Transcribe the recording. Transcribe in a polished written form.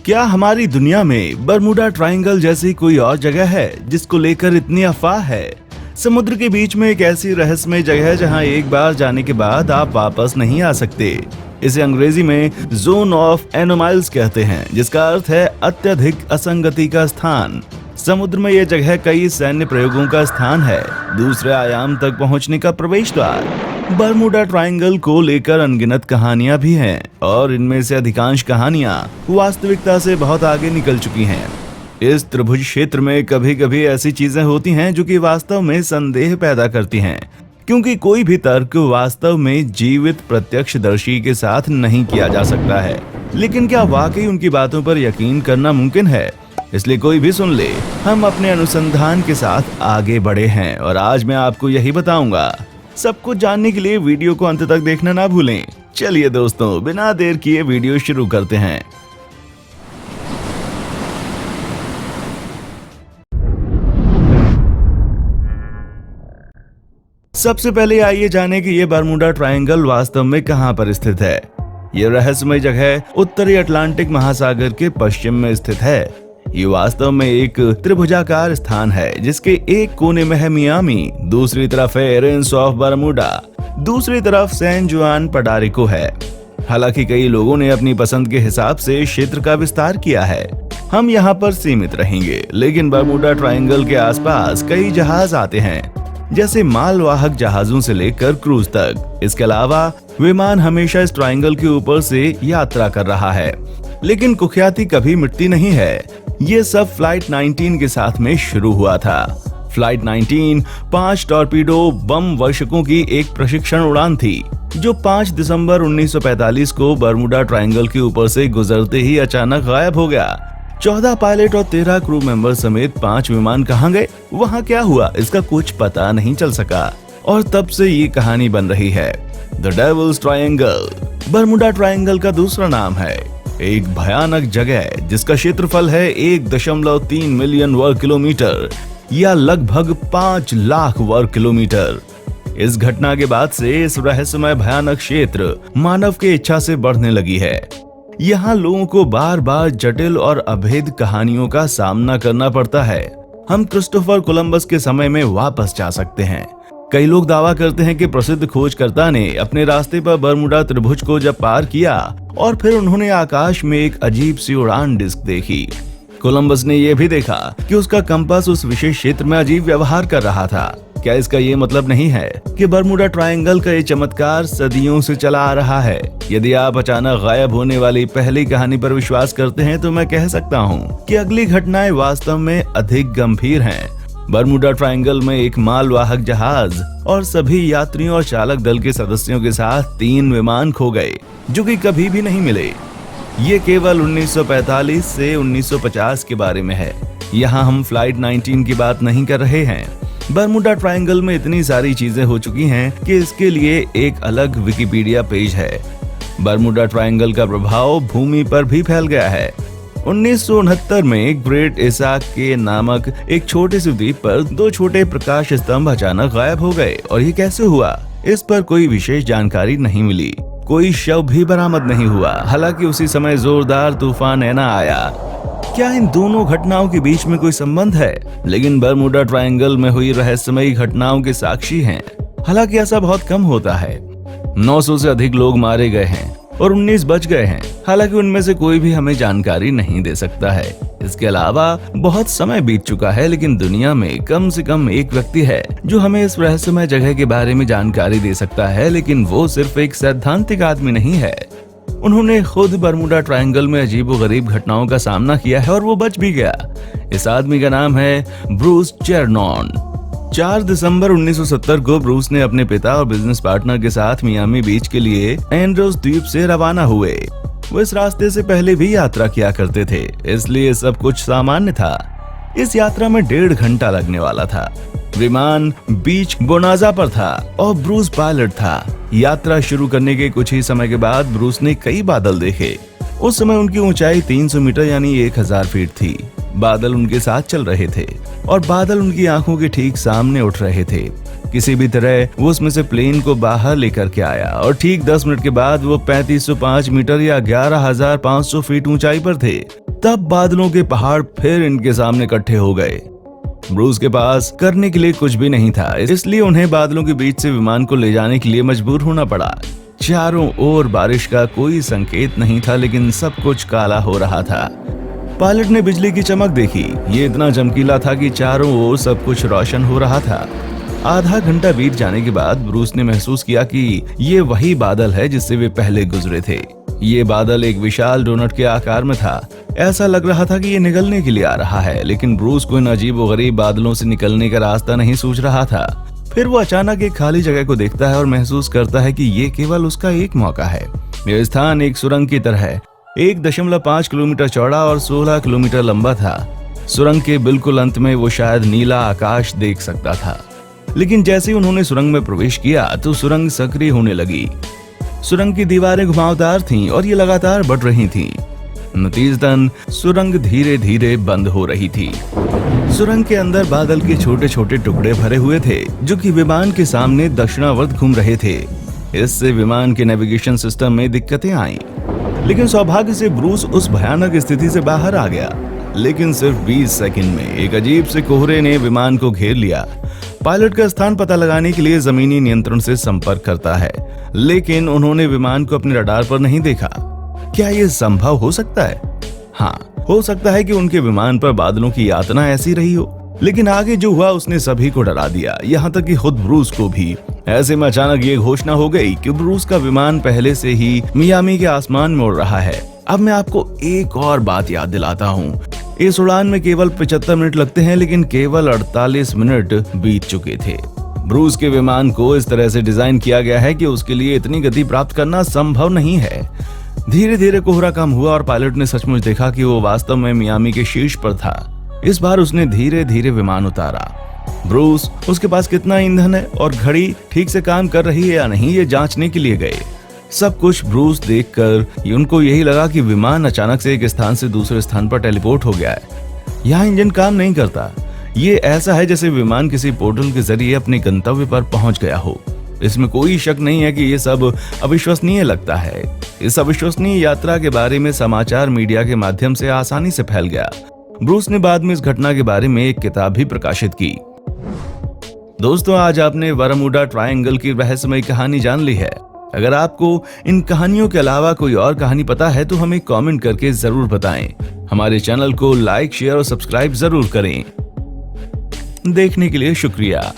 क्या हमारी दुनिया में बरमूडा ट्रायंगल जैसी कोई और जगह है जिसको लेकर इतनी अफवाह है? समुद्र के बीच में एक ऐसी रहस्यमय जगह है जहां एक बार जाने के बाद आप वापस नहीं आ सकते। इसे अंग्रेजी में जोन ऑफ एनोमाइल्स कहते हैं, जिसका अर्थ है अत्यधिक असंगति का स्थान। समुद्र में यह जगह कई सैन्य प्रयोगों का स्थान है, दूसरे आयाम तक पहुंचने का प्रवेश द्वार। बरमूडा ट्रायंगल को लेकर अनगिनत कहानियां भी हैं और इनमें से अधिकांश कहानियां वास्तविकता से बहुत आगे निकल चुकी हैं। इस त्रिभुज क्षेत्र में कभी कभी ऐसी चीजें होती हैं जो कि वास्तव में संदेह पैदा करती हैं, क्योंकि कोई भी तर्क वास्तव में जीवित प्रत्यक्षदर्शी के साथ नहीं किया जा सकता है। लेकिन क्या वाकई उनकी बातों पर यकीन करना मुमकिन है? इसलिए कोई भी सुन ले, हम अपने अनुसंधान के साथ आगे बढ़े हैं और आज मैं आपको यही बताऊंगा। सब कुछ जानने के लिए वीडियो को अंत तक देखना ना भूलें। चलिए दोस्तों, बिना देर किए वीडियो शुरू करते हैं। सबसे पहले आइए जानें कि ये बरमूडा ट्रायंगल वास्तव में कहां पर स्थित है। ये रहस्यमय जगह उत्तरी अटलांटिक महासागर के पश्चिम में स्थित है। ये वास्तव में एक त्रिभुजाकार स्थान है, जिसके एक कोने में है मियामी, दूसरी तरफ है एरेंस ऑफ बरमूडा, दूसरी तरफ सैन जुआन पडारिको है। हालांकि कई लोगों ने अपनी पसंद के हिसाब से क्षेत्र का विस्तार किया है। हम यहाँ पर सीमित रहेंगे, लेकिन बरमूडा ट्रायंगल के आसपास कई जहाज आते हैं, जैसे मालवाहक जहाजों से लेकर क्रूज तक। इसके अलावा विमान हमेशा इस ट्रायंगल के ऊपर से यात्रा कर रहा है, लेकिन कुख्याति कभी मिटती नहीं है। ये सब फ्लाइट 19 के साथ में शुरू हुआ था। फ्लाइट 19 5 टॉर्पीडो बम वर्षकों की एक प्रशिक्षण उड़ान थी, जो 5 दिसंबर 1945 को बरमूडा ट्रायंगल के ऊपर से गुजरते ही अचानक गायब हो गया। 14 पायलट और 13 क्रू मेंबर समेत 5 विमान कहां गए, वहां क्या हुआ, इसका कुछ पता नहीं चल सका और तब से ये कहानी बन रही है। The devil's triangle Bermuda triangle का दूसरा नाम है। एक भयानक जगह जिसका क्षेत्रफल है 1.3 मिलियन वर्ग किलोमीटर या लगभग 5 लाख वर्ग किलोमीटर। इस घटना के बाद से इस रहस्यमय भयानक क्षेत्र मानव के इच्छा से बढ़ने लगी है। यहाँ लोगों को बार बार जटिल और अभेद कहानियों का सामना करना पड़ता है। हम क्रिस्टोफर कोलंबस के समय में वापस जा सकते हैं। कई लोग दावा करते हैं कि प्रसिद्ध खोजकर्ता ने अपने रास्ते पर बरमूडा त्रिभुज को जब पार किया और फिर उन्होंने आकाश में एक अजीब सी उड़ान डिस्क देखी। कोलंबस ने यह भी देखा कि उसका कंपास उस विशेष क्षेत्र में अजीब व्यवहार कर रहा था। क्या इसका ये मतलब नहीं है कि बरमूडा ट्रायंगल का ये चमत्कार सदियों से चला आ रहा है? यदि आप अचानक गायब होने वाली पहली कहानी पर विश्वास करते हैं, तो मैं कह सकता हूँ कि अगली घटनाएं वास्तव में अधिक गंभीर हैं। बरमूडा ट्रायंगल में एक मालवाहक जहाज और सभी यात्रियों और चालक दल के सदस्यों के साथ 3 विमान खो गए, जो कि कभी भी नहीं मिले। ये केवल 1945 से 1950 के बारे में है। यहाँ हम फ्लाइट 19 की बात नहीं कर रहे हैं। बरमूडा ट्रायंगल में इतनी सारी चीजें हो चुकी हैं कि इसके लिए एक अलग विकिपीडिया पेज है। बरमूडा ट्रायंगल का प्रभाव भूमि पर भी फैल गया है। 1969 में ग्रेट एसाक के नामक एक छोटे से द्वीप पर 2 छोटे प्रकाश स्तंभ अचानक गायब हो गए। और ये कैसे हुआ, इस पर कोई विशेष जानकारी नहीं मिली। कोई शव भी बरामद नहीं हुआ। हालांकि उसी समय जोरदार तूफान ऐना आया। क्या इन दोनों घटनाओं के बीच में कोई संबंध है? लेकिन बरमूडा ट्रायंगल में हुई रहस्यमयी घटनाओं के साक्षी हैं। हालांकि ऐसा बहुत कम होता है। 900 से अधिक लोग मारे गए हैं और 19 बच गए हैं। हालांकि उनमें से कोई भी हमें जानकारी नहीं दे सकता है। इसके अलावा बहुत समय बीत चुका है, लेकिन दुनिया में कम से कम एक व्यक्ति है जो हमें इस रहस्यमय जगह के बारे में जानकारी दे सकता है, लेकिन वो सिर्फ एक सैद्धांतिक आदमी नहीं है। उन्होंने खुद बरमूडा ट्रायंगल में अजीबोगरीब घटनाओं का सामना किया है और वो बच भी गया। इस आदमी का नाम है ब्रूस चेरनॉन। 4 दिसंबर 1970 को ब्रूस ने अपने पिता और बिजनेस पार्टनर के साथ मियामी बीच के लिए एंड्रोस द्वीप से रवाना हुए। वो इस रास्ते से पहले भी यात्रा किया करते थे, इसलिए सब कुछ सामान्य था। इस यात्रा में 1.5 घंटा लगने वाला था। विमान बीच बोनाजा पर था और ब्रूस पायलट था। यात्रा शुरू करने के कुछ ही समय के बाद ब्रूस ने कई बादल देखे। उस समय उनकी ऊंचाई 300 मीटर यानी 1000 फीट थी। बादल उनके साथ चल रहे थे और बादल उनकी आंखों के ठीक सामने उठ रहे थे। किसी भी तरह वो उसमें से प्लेन को बाहर लेकर के आया और ठीक 10 मिनट के बाद वो 3505 मीटर या 11,500 फीट ऊंचाई पर थे। तब बादलों के पहाड़ फिर इनके सामने इकट्ठे हो गए। ब्रूस के पास करने के लिए कुछ भी नहीं था, इसलिए उन्हें बादलों के बीच से विमान को ले जाने के लिए मजबूर होना पड़ा। चारों ओर बारिश का कोई संकेत नहीं था, लेकिन सब कुछ काला हो रहा था। पायलट ने बिजली की चमक देखी। ये इतना चमकीला था कि चारों ओर सब कुछ रोशन हो रहा था। आधा घंटा बीत जाने के बाद ब्रूस ने महसूस किया कि ये वही बादल है जिससे वे पहले गुजरे थे। ये बादल एक विशाल डोनट के आकार में था। ऐसा लग रहा था कि ये निकलने के लिए आ रहा है, लेकिन ब्रूस को इन अजीबोगरीब बादलों से निकलने का रास्ता नहीं सूझ रहा था। फिर वो अचानक एक खाली जगह को देखता है और महसूस करता है कि ये केवल उसका एक मौका है। यह स्थान एक सुरंग की तरह है, 1.5 किलोमीटर चौड़ा और 16 किलोमीटर लंबा था। सुरंग के बिल्कुल अंत में वो शायद नीला आकाश देख सकता था। लेकिन जैसे ही उन्होंने सुरंग में प्रवेश किया तो सुरंग सक्रिय होने लगी। सुरंग की दीवारें घुमावदार थीं और ये लगातार बढ़ रही थीं। नतीजतन सुरंग धीरे धीरे बंद हो रही थी। सुरंग के अंदर बादल के छोटे छोटे टुकड़े भरे हुए थे, जो कि विमान के सामने दक्षिणावर्त घूम रहे थे। इससे विमान के नेविगेशन सिस्टम में दिक्कतें आईं। लेकिन सौभाग्य से ब्रूस उस भयानक स्थिति से बाहर आ गया। लेकिन सिर्फ 20 सेकंड में एक अजीब से कोहरे ने विमान को घेर लिया। पायलट का स्थान पता लगाने के लिए जमीनी नियंत्रण से संपर्क करता है, लेकिन उन्होंने विमान को अपने रडार पर नहीं देखा। क्या यह संभव हो सकता है? हाँ, हो सकता है कि उनके विमान पर बादलों की यातना ऐसी रही हो। लेकिन आगे जो हुआ उसने सभी को डरा दिया, यहाँ तक कि खुद ब्रूस को भी। ऐसे में अचानक ये घोषणा हो गई कि ब्रूस का विमान पहले से ही मियामी के आसमान में उड़ रहा है। अब मैं आपको एक और बात याद दिलाता हूँ। इस उड़ान में केवल 75 मिनट लगते हैं, लेकिन केवल 48 मिनट बीत चुके थे। ब्रूस के विमान को इस तरह से डिजाइन किया गया है कि उसके लिए इतनी गति प्राप्त करना संभव नहीं है। धीरे धीरे कोहरा कम हुआ और पायलट ने सचमुच देखा कि वो वास्तव में मियामी के शीर्ष पर था। इस बार उसने धीरे धीरे विमान उतारा। ब्रूस उसके पास कितना ईंधन है और घड़ी ठीक से काम कर रही है या नहीं, ये जांचने के लिए गए। सब कुछ ब्रूस देखकर उनको यही लगा कि विमान अचानक से एक स्थान से दूसरे स्थान पर टेलीपोर्ट हो गया है। यहाँ इंजन काम नहीं करता। ये ऐसा है जैसे विमान किसी पोर्टल के जरिए अपने गंतव्य पर पहुंच गया हो। इसमें कोई शक नहीं है कि ये सब अविश्वसनीय लगता है। इस अविश्वसनीय यात्रा के बारे में समाचार मीडिया के माध्यम से आसानी से फैल गया। ब्रूस ने बाद में इस घटना के बारे में एक किताब भी प्रकाशित की। दोस्तों, आज आपने बरमूडा ट्रायंगल की रहस्यमय कहानी जान ली है। अगर आपको इन कहानियों के अलावा कोई और कहानी पता है तो हमें कमेंट करके जरूर बताएं। हमारे चैनल को लाइक, शेयर और सब्सक्राइब जरूर करें। देखने के लिए शुक्रिया।